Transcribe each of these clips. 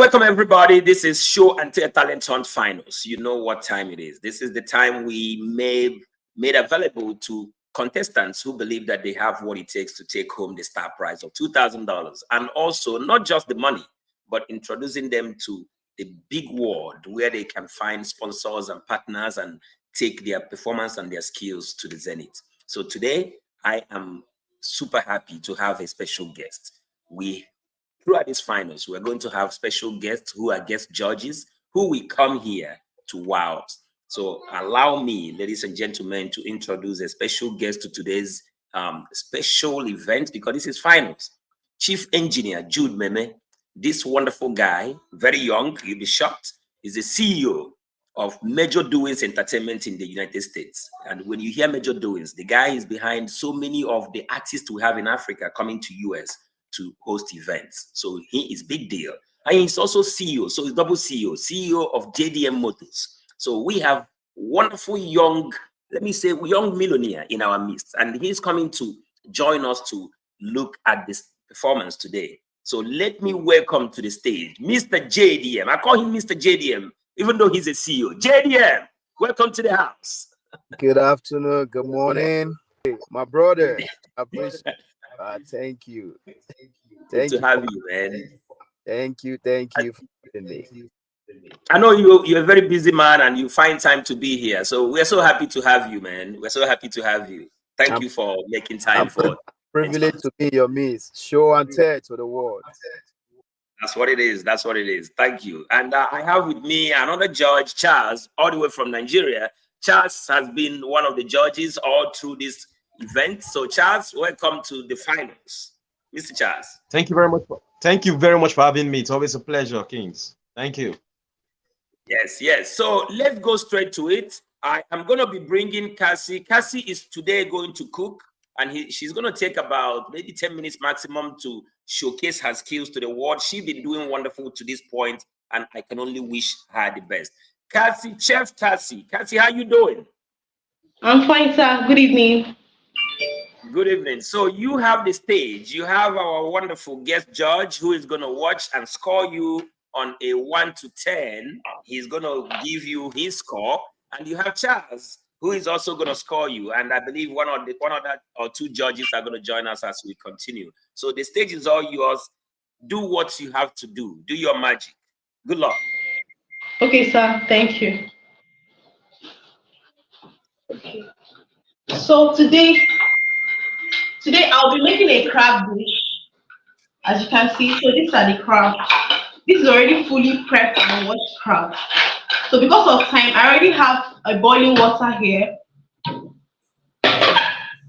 welcome everybody. This is Show and Tell Talent Hunt Finals. You know what time it is. This is the time we made available to contestants who believe that they have what it takes to take home the star prize of $2,000. And also not just the money, but introducing them to the big world where they can find sponsors and partners and take their performance and their skills to the zenith. So today, I am super happy to have a special guest. Throughout these finals, we're going to have special guests who are guest judges who will come here to wow us. So allow me, ladies and gentlemen, to introduce a special guest to today's special event, because this is finals. Chief Engineer Jude Meme, this wonderful guy, very young, you'll be shocked, is the CEO of Major Doings Entertainment in the United States. And when you hear Major Doings, the guy is behind so many of the artists we have in Africa coming to US to host events. So he is big deal. And he's also CEO, so he's double CEO of JDM Motors. So we have wonderful young, let me say, young millionaire in our midst. And he's coming to join us to look at this performance today. So let me welcome to the stage, Mr. JDM. I call him Mr. JDM, even though he's a CEO. JDM, welcome to the house. Good afternoon, good morning. My brother, I appreciate thank you. Good to have you, man. Thank you for having me. I know you're a very busy man and you find time to be here. So we're so happy to have you, man. We're so happy to have you. Thank you for making time for privilege to be your midst. Show and tell to the world. That's what it is. That's what it is. Thank you. And I have with me another judge, Charles, all the way from Nigeria. Charles has been one of the judges all through this event. So Charles, welcome to the finals. Mr. Charles. Thank you very much. Thank you very much for having me. It's always a pleasure, Kings. Thank you. Yes. So let's go straight to it. I am going to be bringing Cassie. Cassie is today going to cook, and she's going to take about maybe 10 minutes maximum to showcase her skills to the world. She's been doing wonderful to this point, and I can only wish her the best. Cassie, Chef Cassie. Cassie, how you doing? I'm fine, sir. Good evening. Good evening. So you have the stage. You have our wonderful guest judge who is going to watch and score you on a 1 to 10. He's going to give you his score. And you have Charles, who is also going to score you. And I believe one of that or two judges are going to join us as we continue. So the stage is all yours. Do what you have to do. Do your magic. Good luck. Okay, sir. Thank you. Okay. So today I'll be making a crab dish. As you can see, so these are the crab. This is already fully prepped and washed crab. So because of time, I already have a boiling water here. The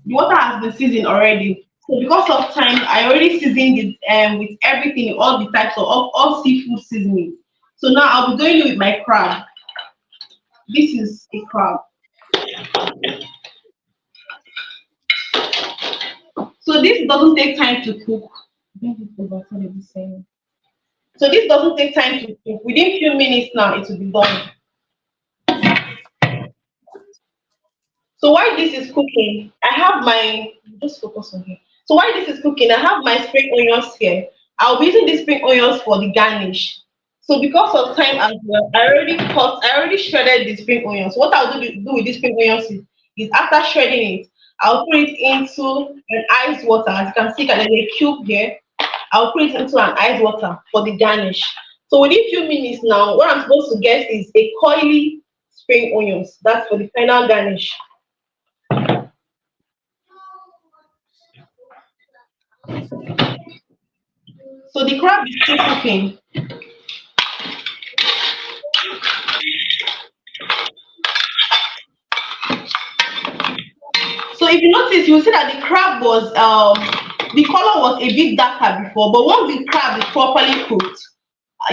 water has been seasoned already. So because of time, I already seasoned it with everything, all the types of all seafood seasoning. So now I'll be going with my crab. This is a crab. So this doesn't take time to cook. So this doesn't take time to cook. Within a few minutes now, it will be done. So while this is cooking, I have my, just focus on here. So while this is cooking, I have my spring onions here. I'll be using these spring onions for the garnish. So because of time as well, I already shredded the spring onions. What I'll do with these spring onions is after shredding it, I'll put it into an ice water. As you can see, there's a cube here. I'll put it into an ice water for the garnish. So within a few minutes now, what I'm supposed to get is a coily spring onions. That's for the final garnish. So the crab is still cooking. So if you notice, you'll see that the crab was, the color was a bit darker before, but once the crab is properly cooked,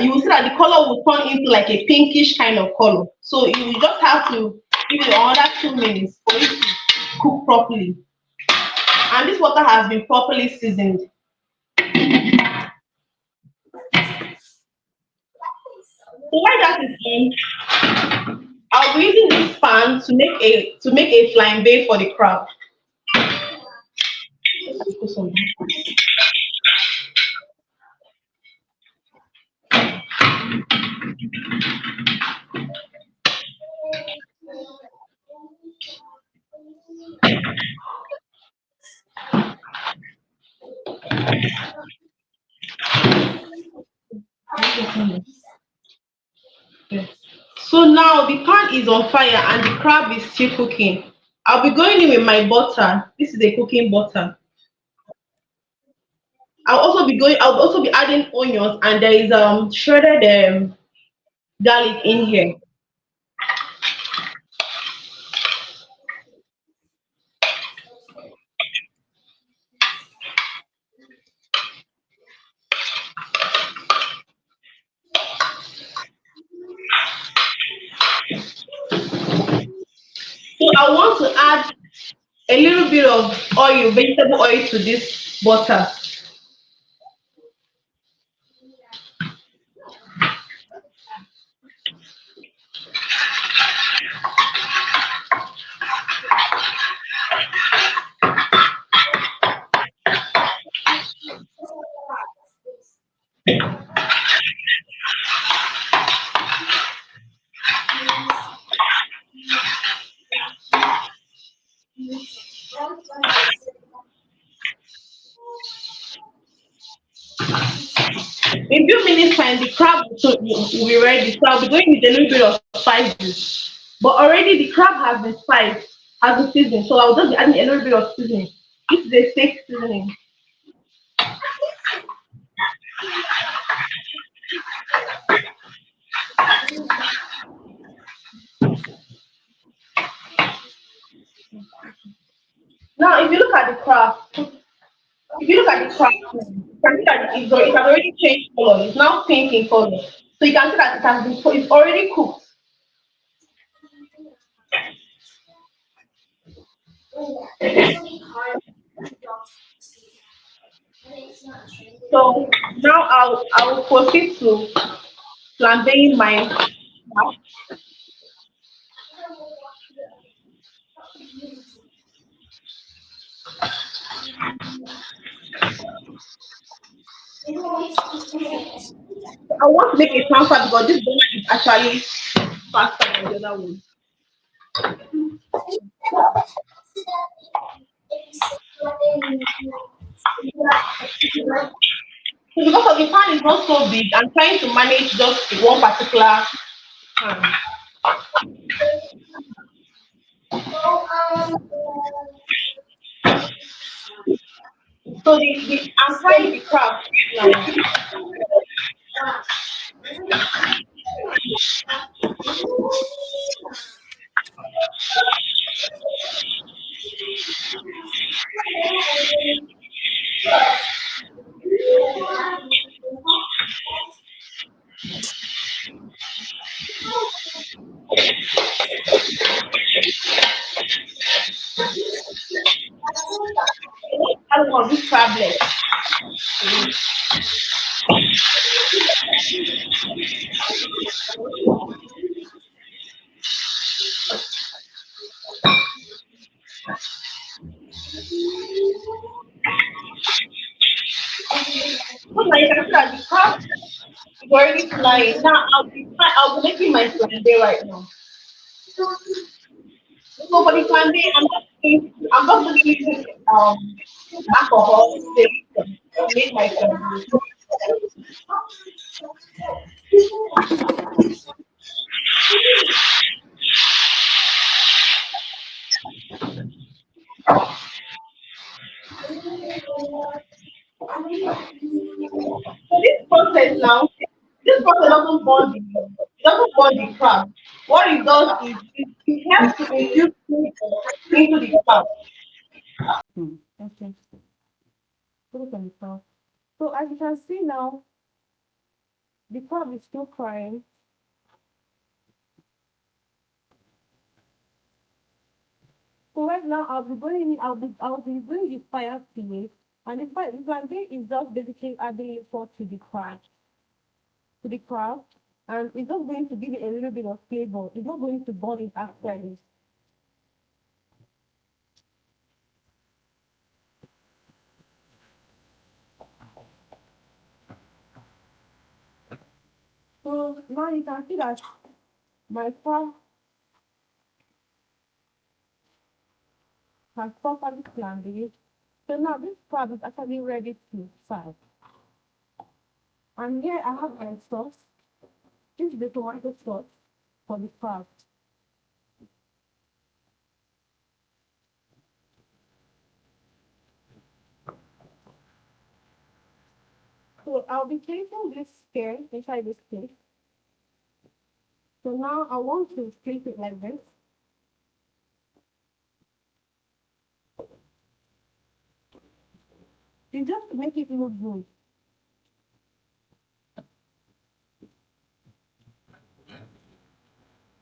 you will see that the color will turn into like a pinkish kind of color. So you just have to give it another 2 minutes for it to cook properly. And this water has been properly seasoned. So while that is done, I'll be using this pan to make a flambe for the crab. So now the pan is on fire and the crab is still cooking. I'll be going in with my butter. This is a cooking butter. I'll also be adding onions, and there is shredded garlic in here. So I want to add a little bit of oil, vegetable oil to this butter. In few minutes time, the crab will be ready. So I'll be going with a little bit of spices. But already the crab has been spiced, has been seasoned. So I'll just be adding a little bit of seasoning. This is a steak seasoning. Now, if you look at the crab, you can see that it has already changed color. It's now pink in color. So you can see that it's already cooked. So now I will proceed to flambeing my crab. I want to make a transfer because this donut is actually faster than the other one. So because of the pan is not so big, I'm trying to manage just one particular pan. So I'm frying the crab now. I don't want this crab leg. So now you can see that the crab is already flying. Now I'll be making my flambe right now. So for the flambe, I'm just going to use alcohol to make my flambe. So this process doesn't burn the crab. What it does is it helps to infuse food into the crab. Okay. Look at the top. So as you can see now, the crab is still frying. So right now I'll be doing the fire plate, and the plantain is just basically adding salt to the crab, and it's just going to give it a little bit of flavor. It's not going to burn it actually. So now you can see that my crab has properly flambéed. So now this crab is actually ready to serve. And here I have my sauce. This is the tomato sauce. for the crab. So I'll be placing this spear inside this plate. So now I want to place it like this. You just make it look good.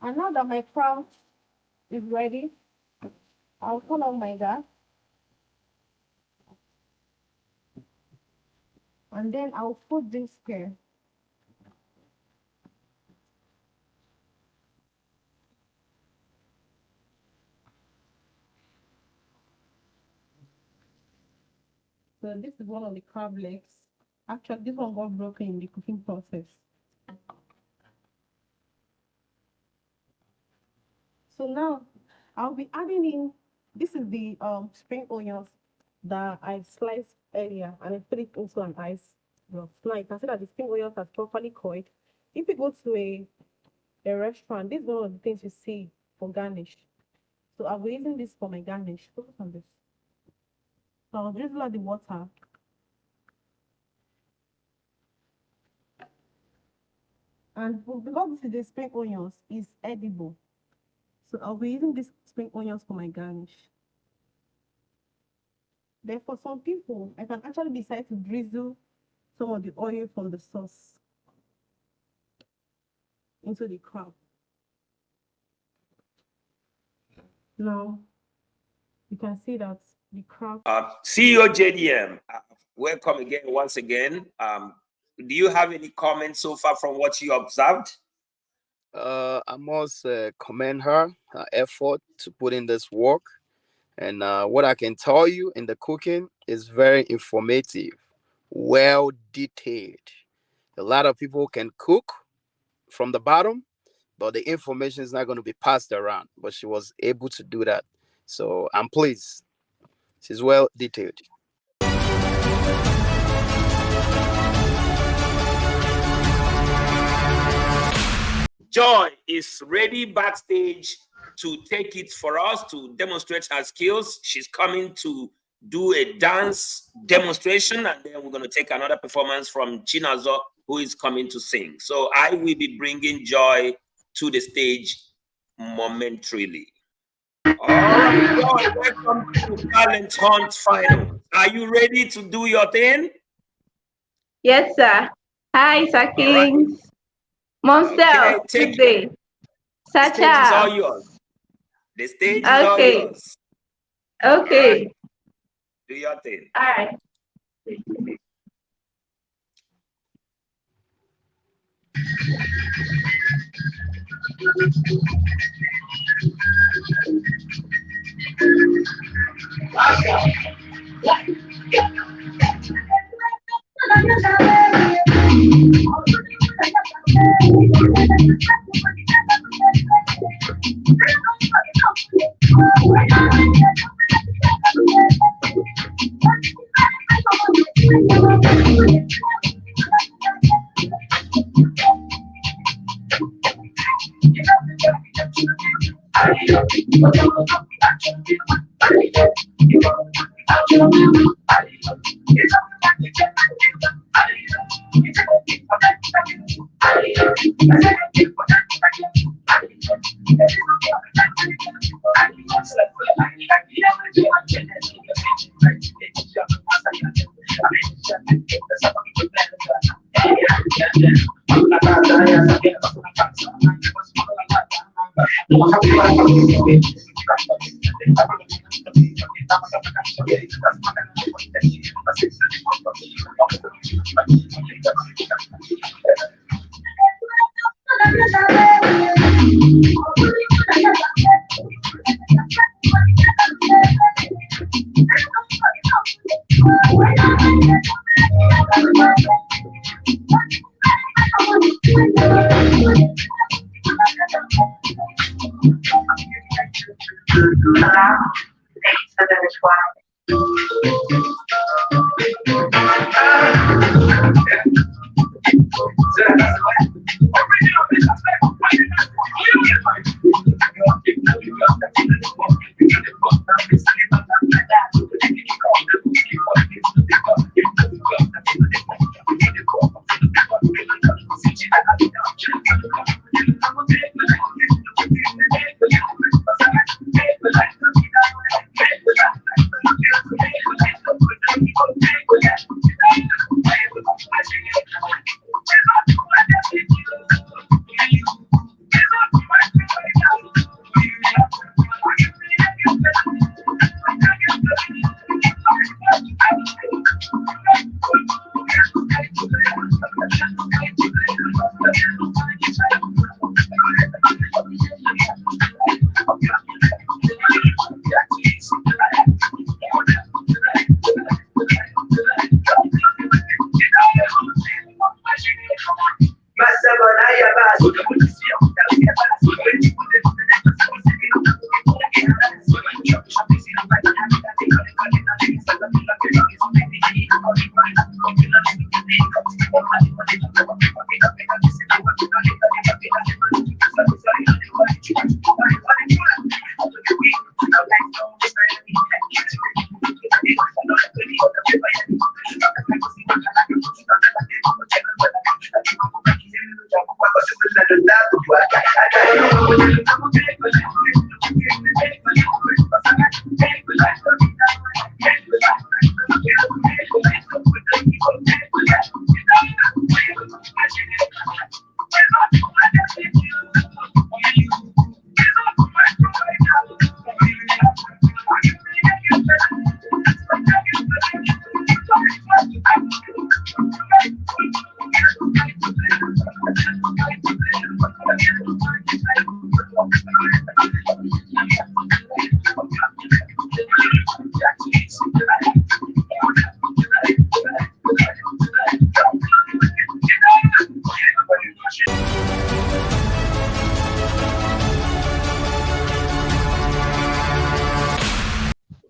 And now that my crab is ready, I'll turn on my gas. And then I'll put this here. So this is one of the crab legs. Actually, this one got broken in the cooking process. So now I'll be adding in, this is the spring onions that I sliced earlier and I put it into an ice box. Now you can see that the spring onions are properly cooked. If you go to a restaurant, this is one of the things you see for garnish. So I'll be using this for my garnish. Focus on this. So I'll drizzle out the water. And because this is the spring onions, it's edible. So I'll be using these spring onions for my garnish. Then for some people, I can actually decide to drizzle some of the oil from the sauce into the crab. Now, you can see that the crab. CEO JDM, welcome again, once again. Do you have any comments so far from what you observed? I must commend her effort to put in this work. And what I can tell you in the cooking is very informative, well detailed. A lot of people can cook from the bottom, but the information is not going to be passed around. But she was able to do that. So I'm pleased. She's well detailed. Joy is ready backstage to take it for us, to demonstrate her skills. She's coming to do a dance demonstration, and then we're going to take another performance from Chinazo, who is coming to sing. So I will be bringing Joy to the stage momentarily. All right, Joy, welcome to Talent Hunt Finals. Are you ready to do your thing? Yes, sir. Hi, Sir Kings. Monster, Okay, good day. the stage is all yours. The stage is all yours. Okay. Right. Do your thing. All right.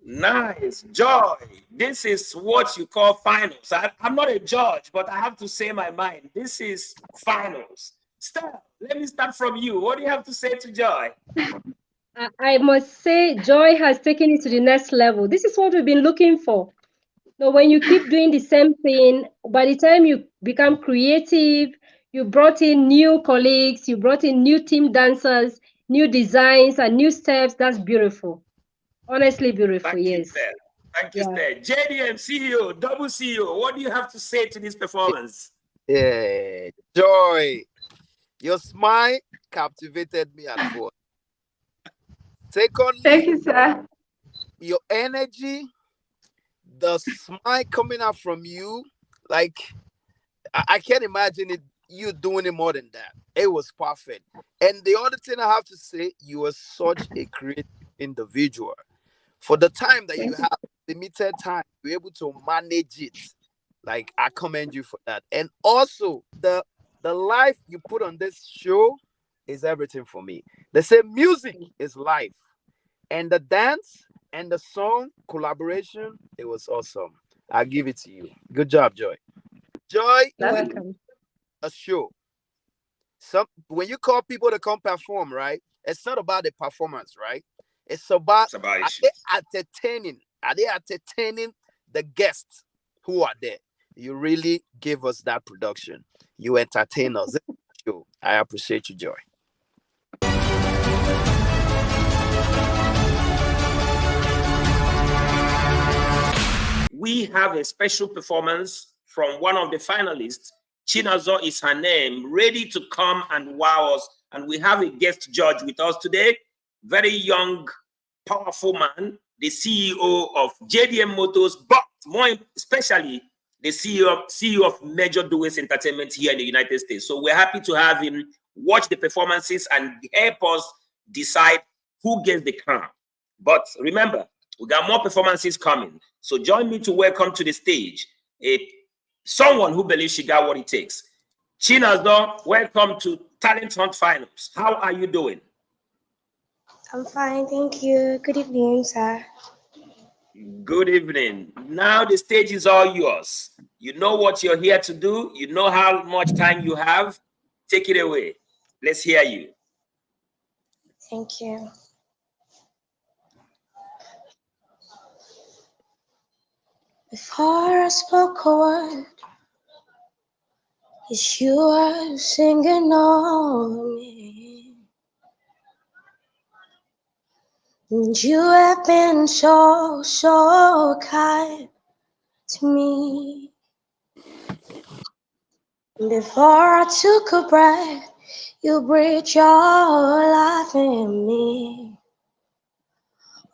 Nice. Joy. This is what you call finals. I'm not a judge, but I have to say my mind. This is finals. Steph, let me start from you. What do you have to say to Joy? I must say, Joy has taken it to the next level. This is what we've been looking for. So when you keep doing the same thing, by the time you become creative, you brought in new colleagues, you brought in new team dancers, new designs, and new steps. That's beautiful. Honestly, beautiful. Thank you, Yes. Steph. Thank you, Yeah. Steph. JDM CEO, double CEO, what do you have to say to this performance? Yeah, Joy, your smile captivated me at first. Thank Secondly, you, sir. your energy, the smile coming out from you, like I can't imagine it you doing it more than that. It was perfect. And the other thing I have to say, you are such a creative individual. For the time that you Thank you. have, limited time, you're able to manage it. Like I commend you for that. And also the life you put on this show is everything for me. They say music is life. And the dance and the song collaboration, it was awesome. I give it to you. Good job, Joy. Joy, You're That's welcome. a show. Some when you call people to come perform, right? It's not about the performance, right? It's about It's about are they issues. entertaining? Are they entertaining the guests who are there? You really give us that production. You entertain us. This is a show. I appreciate you, Joy. We have a special performance from one of the finalists. Chinazo is her name, ready to come and wow us. And we have a guest judge with us today, very young, powerful man, the CEO of JDM Motors, but more especially the CEO of Major Dues Entertainment here in the United States. So we're happy to have him watch the performances and help us decide who gets the crown. But remember, we got more performances coming. So join me to welcome to the stage someone who believes she got what it takes. Chinazo, welcome to Talent Hunt Finals. How are you doing? I'm fine, thank you. Good evening, sir. Good evening. Now the stage is all yours. You know what you're here to do. You know how much time you have. Take it away. Let's hear you. Thank you. Before I spoke a word, yes, you were singing over me. And you have been so, so kind to me. Before I took a breath, you breathed your life in me.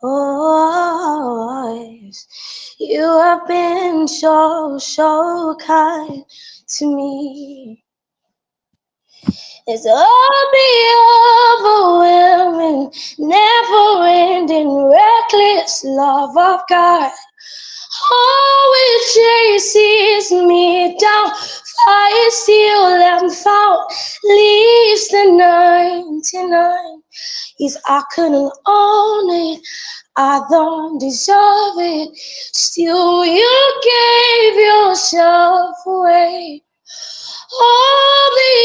Oh, yes. You have been so, so kind to me. It's all the overwhelming, never-ending, reckless love of God. Oh, it chases me down, fire still and found, leaves the 99. If I couldn't own it, I don't deserve it. Still, you gave yourself away. All the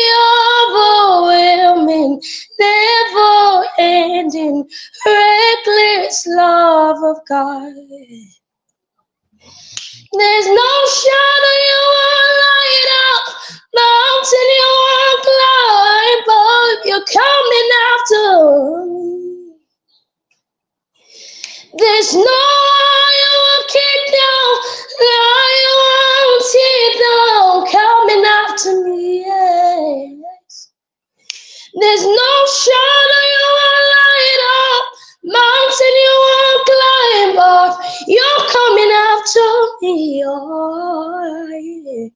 overwhelming, never-ending, reckless love of God. There's no shadow you won't light up, mountain you won't climb up. You're coming after me. There's no lie you won't kick down, lie you won't tear down, coming after me. Yes. There's no shadow you won't light up, mountain you won't climb up. You're coming after me. Oh, yeah.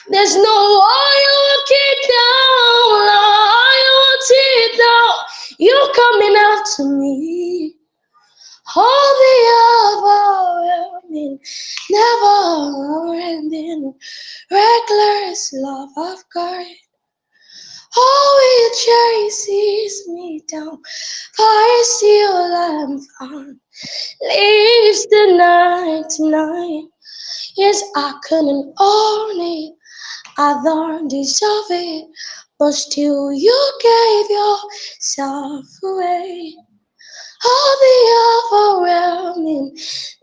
There's no wall you won't kick down, lie you won't tear down. You're coming after me. All the overwhelming, never-ending, reckless love of God. Oh, it chases me down, fire still and found, leaves the 99. Yes, I couldn't own it, I don't deserve it, but still you gave yourself away. All the overwhelming,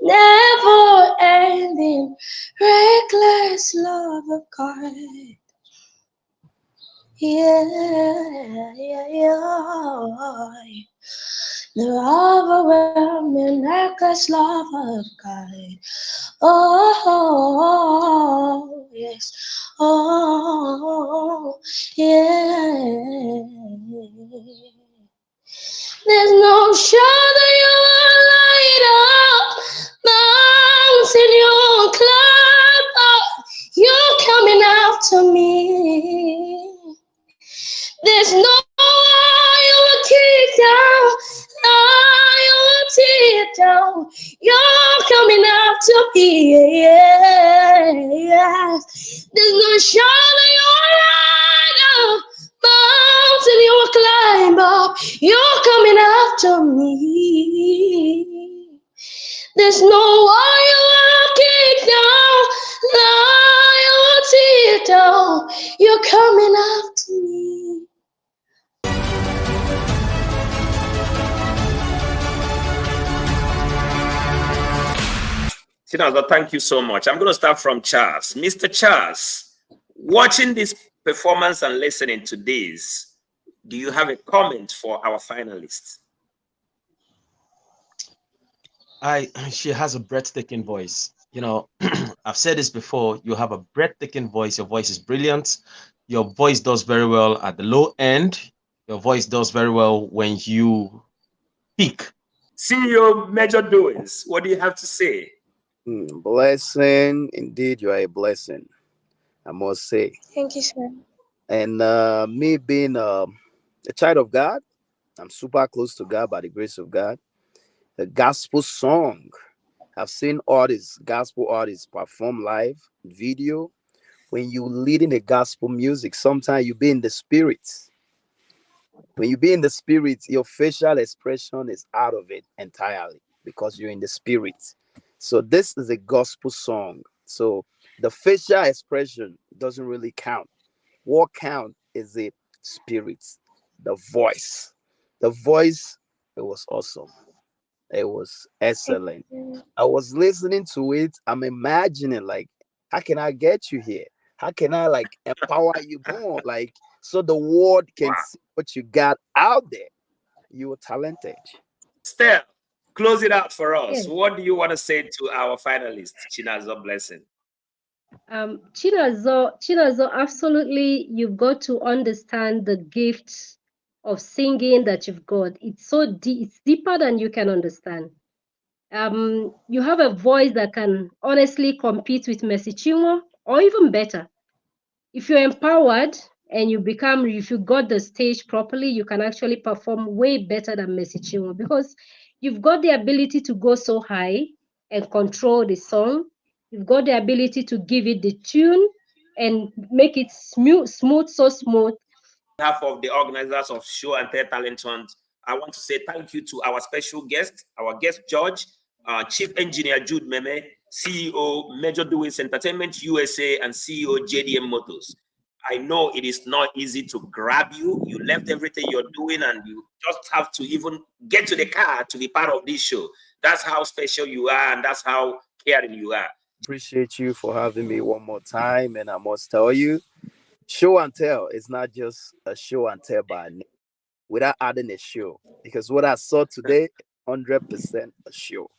never-ending, reckless love of God. Yeah, yeah, yeah. The overwhelming, reckless love of God. Oh, yes. Oh, yeah. There's no shadow you won't light up, mountain you won't climb up. You're coming after me. There's no wall you will kick down, no you will tear down. You're coming after me. Yes. There's no shadow you will light up, mountain you will climb up. You're coming after me. There's no wall you will kick down, no you will tear down. You're coming after me. Chinazo, thank you so much. I'm going to start from Charles. Mr. Charles, watching this performance and listening to this, do you have a comment for our finalists? She has a breathtaking voice. You know, I've said this before. You have a breathtaking voice. Your voice is brilliant. Your voice does very well at the low end. Your voice does very well when you peak. CEO Major Doings, what do you have to say? Blessing, indeed, you are a blessing, I must say. Thank you, sir. And me being a child of God, I'm super close to God by the grace of God. A gospel song. I've seen artists, gospel artists perform live video. When you leading a gospel music, sometimes you be in the spirit. When you be in the spirit, your facial expression is out of it entirely because you're in the spirit. So this is a gospel song. So the facial expression doesn't really count. What count is the spirit, the voice. The voice, it was awesome. It was excellent. I was listening to it. I'm imagining like, how can I get you here? How can I like empower you more? Like, so the world can Wow. see what you got out there. You were talented. Steph, close it out for us. Yes. What do you want to say to our finalists, Chinazo Blessing? Chinazo, absolutely, you've got to understand the gift of singing that you've got. It's so deep, it's deeper than you can understand. You have a voice that can honestly compete with Mercy Chinwo, or even better. If you're empowered and if you got the stage properly, you can actually perform way better than Mercy Chinwo, because you've got the ability to go so high and control the song. You've got the ability to give it the tune and make it so smooth. On behalf of the organizers of Show and Tell Talent Hunt, I want to say thank you to our special guest, our guest judge, Chief Engineer Jude Meme, CEO Major Doings Entertainment USA, and CEO JDM Motors. I know it is not easy to grab you. You left everything you're doing and you just have to even get to the car to be part of this show. That's how special you are and that's how caring you are. Appreciate you for having me one more time. And I must tell you, Show and Tell is not just a show and tell by name without adding a show. Because what I saw today, 100% a show.